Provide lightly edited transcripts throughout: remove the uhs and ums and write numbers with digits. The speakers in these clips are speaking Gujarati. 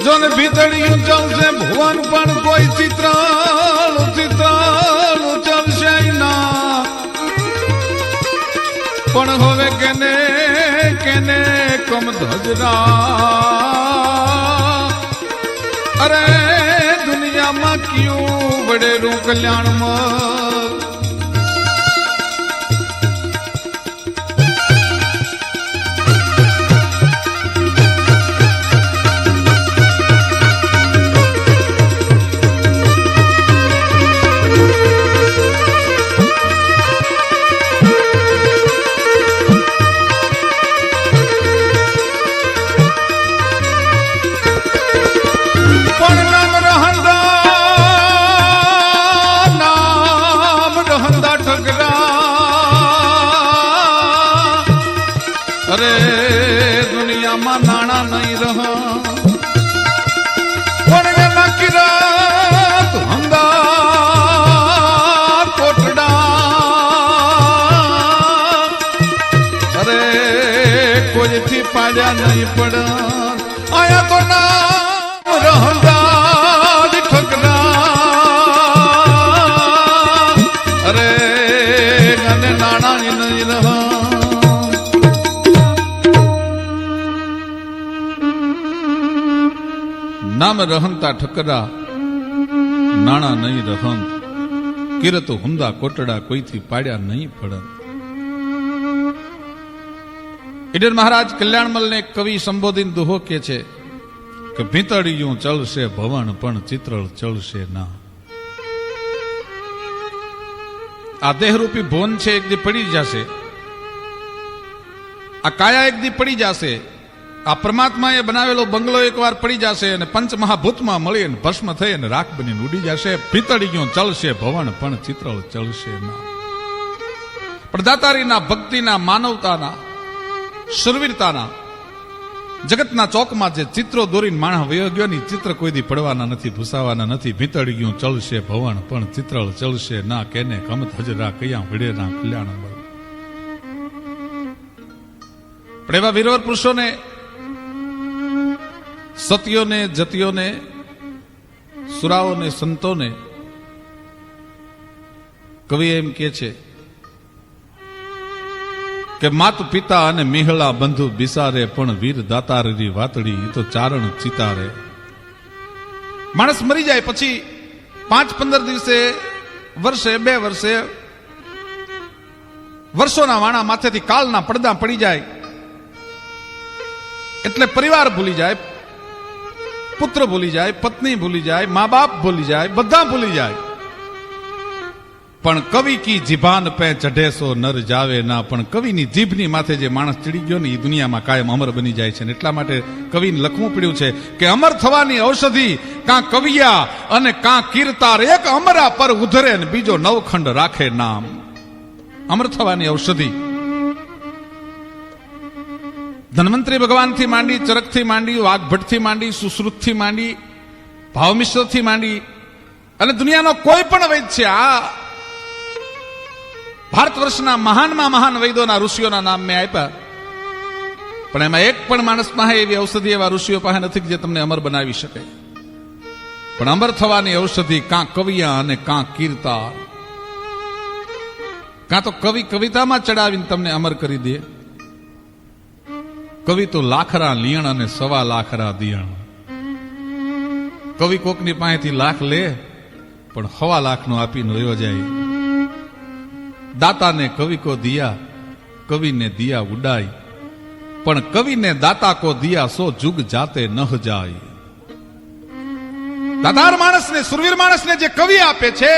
જોન ભીતળિયું ચાલશે ભુવન પણ કોઈ ચિત્રાળું ચિત્રાળું ચાલશે ના. પણ હવે કેને કેને કમ ધજરા અરે દુનિયામાં ક્યું વડેરું કલ્યાણમાં નાણા નહીં રહ પણ નકી રાત હંગા કોટડા અરે કોઈથી પાડ્યા નહીં પડ આયા તો નામ રહંગા ઠકડા અરે અને નાણા નહીં રહ નામ રહંતા ઠકરા નાણા નહીં રહંત કિરતો હુંદા કોટડા કોઈથી પાડ્યા નહીં પડત. ઈડર મહારાજ કલ્યાણમલને કવિ સંબોધીન દુહો કે છે કે ભીતળિયું ચલશે ભવન પણ ચિત્રળ ચલશે ના. આ દેહરૂપી ભુવન છે એક દી પડી જશે, આ કાયા એક દી પડી જશે, આ પરમાત્મા એ બનાવેલો બંગલો એકવાર પડી જશે અને પંચ મહાભૂતમાં મળી અને ભસ્મ થઈ અને રાખ બનીને ઉડી જશે. ભીતળિયું ચલશે ભવન પણ ચિત્રળ ચલશે ના. પણ દાતારીના ભક્તિના માનવતાના શૂરવીરતાના જગતના ચોકમાં જે ચિત્રો દોરીને માણસ વયોગ્યોની ચિત્ર કોઈ દી પડવાના નથી, ભૂસાવાના નથી. ભીતળિયું ચલશે ભવન પણ ચિત્રળ ચલશે ના. કેને કમત હજરા કયા વિડેના કલ્યાણ. પણ એવા વીરવર પુરુષોને, સતીઓને, જતીઓને, સુરાઓને, સંતોને કવિ એમ કે છે કે માત પિતા અને મિહળા બંધુ બિસારે પણ વીર દાતારી વાતડી એ તો ચારણ ચિતારે. માણસ મરી જાય પછી 5-15 દિવસે, વર્ષે, 2 વર્ષે, વર્ષોના વાણા માથેથી કાળના પડદા પડી જાય એટલે પરિવાર ભૂલી જાય, પુત્ર ભૂલી જાય, પત્ની ભૂલી જાય, મા બાપ ભૂલી જાય, બધા ભૂલી જાય. પણ કવિ કી જીભાન પે ચઢે સો નર જાવે ના. પણ કવિની જીભની માથે જે માણસ ચડી ગયો ને એ દુનિયામાં કાયમ અમર બની જાય છે. એટલા માટે કવિને લખવું પડ્યું છે કે અમર થવાની ઔષધિ કાં કવિયા અને કાં કીર્તાર, એક અમરા પર ઉધરે ને બીજો નવખંડ રાખે નામ. અમર થવાની ઔષધિ ધન્વંતરી ભગવાનથી માંડી, ચરકથી માંડી, વાઘભટ્ટથી માંડી, સુશ્રુતથી માંડી, ભાવમિશ્રથી માંડી અને દુનિયાનો કોઈ પણ વૈદ છે. આ ભારત વર્ષના મહાનમાં મહાન વૈદોના ઋષિઓના નામ મેં આપ્યા, પણ એમાં એક પણ માણસ પાસે એવી ઔષધિ એવા ઋષિઓ પાસે નથી જે તમને અમર બનાવી શકે. પણ અમર થવાની ઔષધિ કાં કવિયા અને કાં કીર્તા, કાં તો કવિ કવિતામાં ચડાવીને તમને અમર કરી દે. કવિ તો લાખરા લીણ અને 1.25 લાખરા દિયણ. કવિ કોકની પાસેથી લાખ લે પણ 1.25 લાખનો આપીને વયો જાય. દાતાને કવિ કો દિયા, કવિને દિયા ઉડાય, પણ કવિને દાતા કો દિયા સો જુગ જાતે ન જાય. દાતાર માણસને, સુરવીર માણસને જે કવિ આપે છે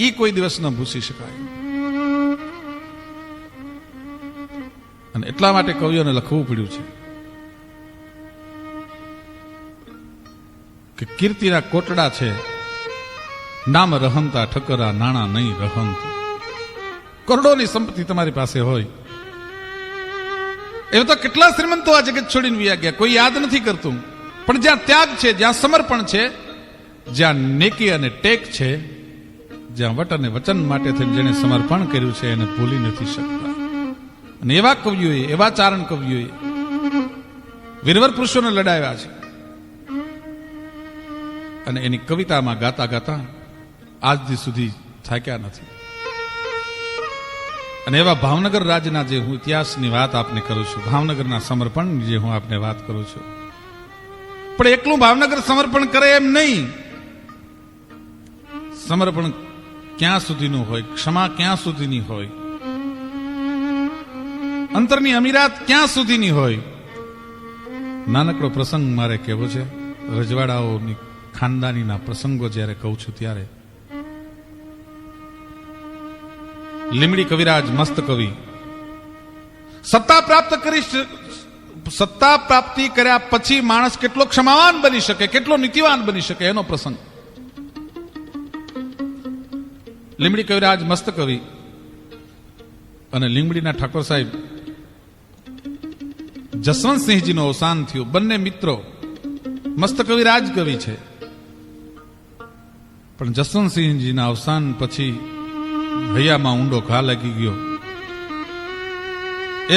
એ કોઈ દિવસ ન ભૂસી શકાય. અને એટલા માટે કવિઓને લખવું પડ્યું છે કે કીર્તિના કોટડા છે, નામ રહંતા ઠકરા નાણા નહીં રહંત. કરોડોની સંપત્તિ તમારી પાસે હોય, એવું તો કેટલા શ્રીમંતો આ જગત છોડીને વયા ગયા, કોઈ યાદ નથી કરતું. પણ જ્યાં ત્યાગ છે, જ્યાં સમર્પણ છે, જ્યાં નેકી અને ટેક છે, જ્યાં વટ અને વચન માટે થઈને જેને સમર્પણ કર્યું છે એને ભૂલી નથી શકતા. અને એવા કવિઓએ, એવા ચારણ કવિઓએ વીરવર પુરુષોને લડાવ્યા છે. અને એની કવિતામાં ગાતા ગાતા આજ દી સુધી થાક્યા નથી. અને એવા ભાવનગર રાજના જે હું ઇતિહાસની વાત આપને કરું છું, ભાવનગરના સમર્પણની જે હું આપને વાત કરું છું, પણ એકલું ભાવનગર સમર્પણ કરે એમ નહીં. સમર્પણ ક્યાં સુધીનું હોય, ક્ષમા ક્યાં સુધીની હોય, અંતરની અમીરાત ક્યાં સુધીની હોય. નાનકડો પ્રસંગ મારે કહેવો છે. રજવાડાઓની ખાનદાનીના પ્રસંગો જ્યારે કહું છું ત્યારે લીમડી કવિરાજ મસ્ત કવિ સત્તા પ્રાપ્તિ કર્યા પછી માણસ કેટલો ક્ષમાવાન બની શકે, કેટલો નીતિવાન બની શકે, એનો પ્રસંગ. લીમડી કવિરાજ મસ્ત કવિ અને લીમડીના ઠાકોર સાહેબ જસવંતસિંહજીનું અવસાન થયું. બંને મિત્રો. મસ્ત કવિ રાજ કવિ છે, પણ જસવંતસિંહજીના અવસાન પછી હૈયામાં ઊંડો ઘા લાગી ગયો.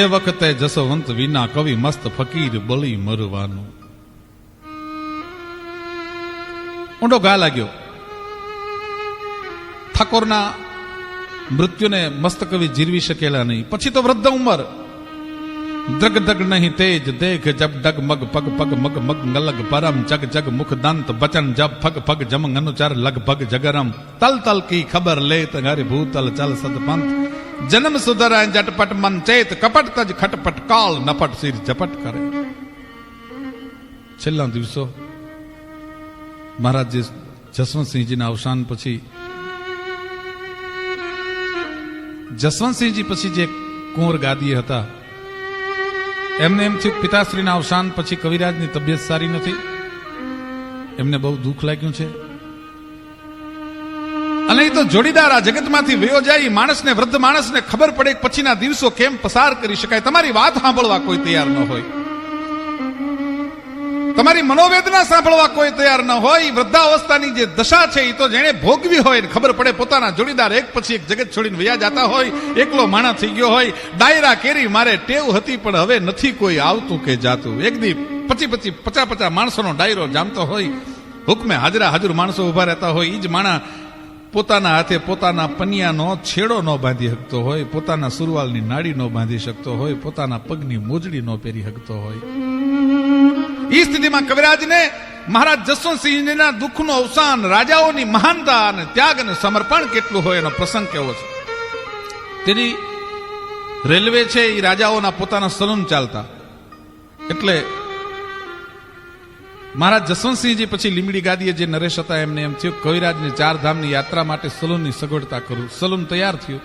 એ વખતે જસવંત વિના કવિ મસ્ત ફકીર બળી મરવાનું. ઊંડો ઘા લાગ્યો. ઠાકોરના મૃત્યુને મસ્ત કવિ જીરવી શકેલા નહીં. પછી તો વૃદ્ધ ઉંમર. દ્રગ દ્રગ નહીં તેજ દેખ જબ ડગ મગ પગ પગ મગ મગ ગલગ પરમ જગ જગ મુખ દંત બચન જબ ફગ ફગ જમંગ અનુચાર લગભગ જગરમ તલ તલ કી ખબર લે તગારી ભૂતલ ચલ સદપંથ જન્મ સુધરાય જટપટ મન ચેત કપટ તજ ખટપટ કાલ નપટ સિર ઝપટ કરે. છેલ્લા દિવસો મહારાજ જસવંતસિંહજીના અવસાન પછી જસવંતસિંહજી પછી જે કુંવર ગાદીએ હતા એમને એમ થયું પિતાશ્રીના અવસાન પછી કવિરાજની તબિયત સારી નથી. એમને બહુ દુઃખ લાગ્યું છે. અને એ તો જોડીદાર આ જગતમાંથી વયો જાય માણસને, વૃદ્ધ માણસને ખબર પડે પછીના દિવસો કેમ પસાર કરી શકાય. તમારી વાત સાંભળવા કોઈ તૈયાર ન હોય, તમારી મનોવેદના સાંભળવા કોઈ તૈયાર ન હોય. વૃદ્ધાવસ્થાની જે દશા છે એ તો જેણે ભોગવી હોય ને ખબર પડે. પોતાના જોડીદાર એક પછી એક જગત છોડીને વયા જતા હોય, એકલો માણસ થઈ ગયો હોય. ડાયરા કેરી મારે ટેવ હતી પણ હવે નથી કોઈ આવતું કે જાતું. એક દી 50 માણસોનો ડાયરો જામતો હોય, હુકમે હાજર માણસો ઉભા રહેતા હોય. એ જ માણા પોતાના હાથે પોતાના પનિયાનો છેડો ન બાંધી શકતો હોય, પોતાના સુરવાલની નાડી ન બાંધી શકતો હોય, પોતાના પગની મોજડી ન પહેરી શકતો હોય. એ સ્થિતિમાં કવિરાજને મહારાજ જસવંતસિંહના દુઃખનું અવસાન, રાજાઓની મહાનતા અને ત્યાગ અને સમર્પણ કેટલું હોય એનો પ્રસંગ કેવો છે. તેની રેલવે છે એ રાજાઓના પોતાના સલૂન ચાલતા. એટલે મહારાજ જસવંતસિંહજી પછી લીમડી ગાદીએ જે નરેશ હતા એમને એમ થયું કવિરાજને 4 ધામની યાત્રા માટે સલૂનની સગવડતા કરું. સલૂન તૈયાર થયું.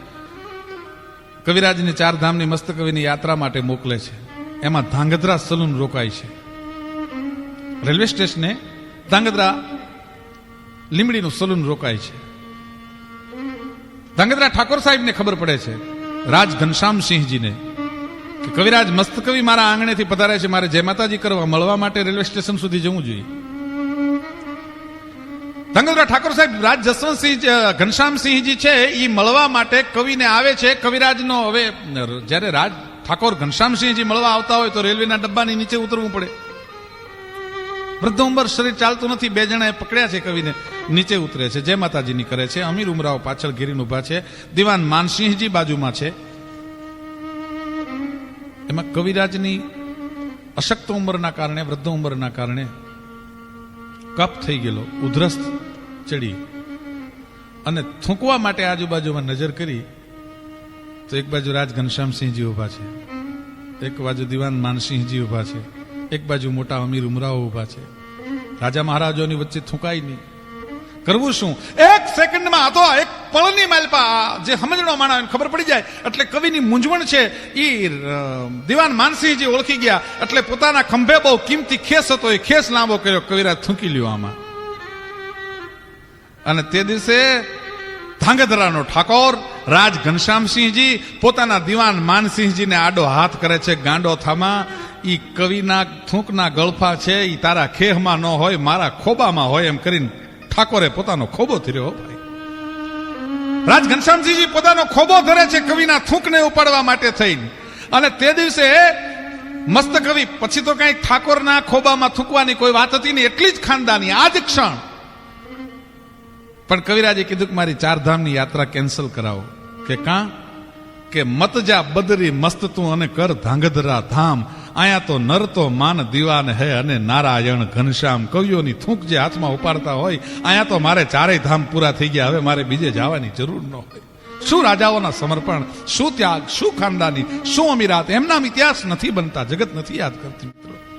કવિરાજને 4 ધામની મસ્ત કવિની યાત્રા માટે મોકલે છે. એમાં ધાંગધ્રા સલૂન રોકાય છે. રેલવે સ્ટેશને ધાંગધ્રા લીમડીનું સલૂન રોકાય છે. ધાંગધ્રા ઠાકોર સાહેબને ખબર પડે છે, રાજ ઘનશ્યામસિંહજીને, કે કવિરાજ મસ્ત કવિ મારા આંગણેથી પધારે છે, મારે જય માતાજી કરવા મળવા માટે રેલવે સ્ટેશન સુધી જવું જોઈએ. ધાંગધ્રા ઠાકોર સાહેબ રાજ જસવંતસિંહ ઘનશ્યામસિંહજી છે એ મળવા માટે કવિને આવે છે. કવિરાજનો હવે જ્યારે રાજ ઠાકોર ઘનશ્યામસિંહજી મળવા આવતા હોય તો રેલવેના ડબ્બાની નીચે ઉતરવું પડે. વૃદ્ધ ઉંમર, શરીર ચાલતું નથી. 2 જણાએ પકડ્યા છે કવિને. નીચે ઉતરે છે, જય માતાજીની કરે છે. અમીર ઉમરાવ પાછળ ઘેરીને ઉભા છે. દિવાન માનસિંહજી બાજુમાં છે. એમાં કવિરાજની અશક્ત ઉંમરના કારણે, વૃદ્ધ ઉંમરના કારણે કફ થઈ ગયેલો, ઉધરસ ચડી અને થૂંકવા માટે આજુબાજુમાં નજર કરી તો એક બાજુ રાજ ઘનશ્યામસિંહજી ઉભા છે, એક બાજુ દિવાન માનસિંહજી ઉભા છે, એક બાજુ મોટા અમીર ઉમરાઓ ઉભા છે. રાજા મહારાજોની વચ્ચે થૂંકાય નહીં. કરવું શું? 1 સેકન્ડમાં આ તો એક પળની માલપા જે સમજણો માણસ ખબર પડી જાય. એટલે કવિની મૂંઝવણ છે એ દિવાન માનસિંહજી ઓળખી ગયા. એટલે પોતાના ખંભે બહુ કિંમતી ખેસ હતો, એ ખેસ લાંબો કર્યો. કવિરાજ થૂંકી લ્યો આમાં. અને તે દિવસે ધાંગધ્રાનો ઠાકોર રાજ ઘનશ્યામસિંહજી પોતાના દિવાન માનસિંહજીને આડો હાથ કરે છે. ગાંડો થામા, ઈ કવિના થૂંકના ગળફા છે ઈ તારા ખેહમાં ન હોય, મારા ખોબામાં હોય એમ કરીને ઠાકોરે પોતાનો ખોબો ધર્યો. રાજ ઘનશ્યામસિંહજી પોતાનો ખોબો ધરે છે કવિના થૂંકને ઉપાડવા માટે થઈને. અને તે દિવસે મસ્ત કવિ પછી તો કઈ ઠાકોરના ખોબામાં થૂંકવાની કોઈ વાત હતી નહીં. એટલી જ ખાનદાની. આ જ ક્ષણ પણ કવિરાજે કીધું કે મારી ચારધામની યાત્રા કેન્સલ કરાવો. કે કાં? કે મત જા બદરી મસ્ત તું અને કર ધાંગધ્રા ધામ. અહીંયા તો નર તો માન દીવાન હે અને નારાયણ ઘનશ્યામ. કવિઓની થૂંક જે હાથમાં ઉપાડતા હોય, અહીંયા તો મારે ચારેય ધામ પૂરા થઈ ગયા, હવે મારે બીજે જવાની જરૂર ન હોય. શું રાજાઓના સમર્પણ, શું ત્યાગ, શું ખાનદાની, શું અમીરાત. એમના ઇતિહાસ નથી બનતા, જગત નથી યાદ કરતી મિત્રો.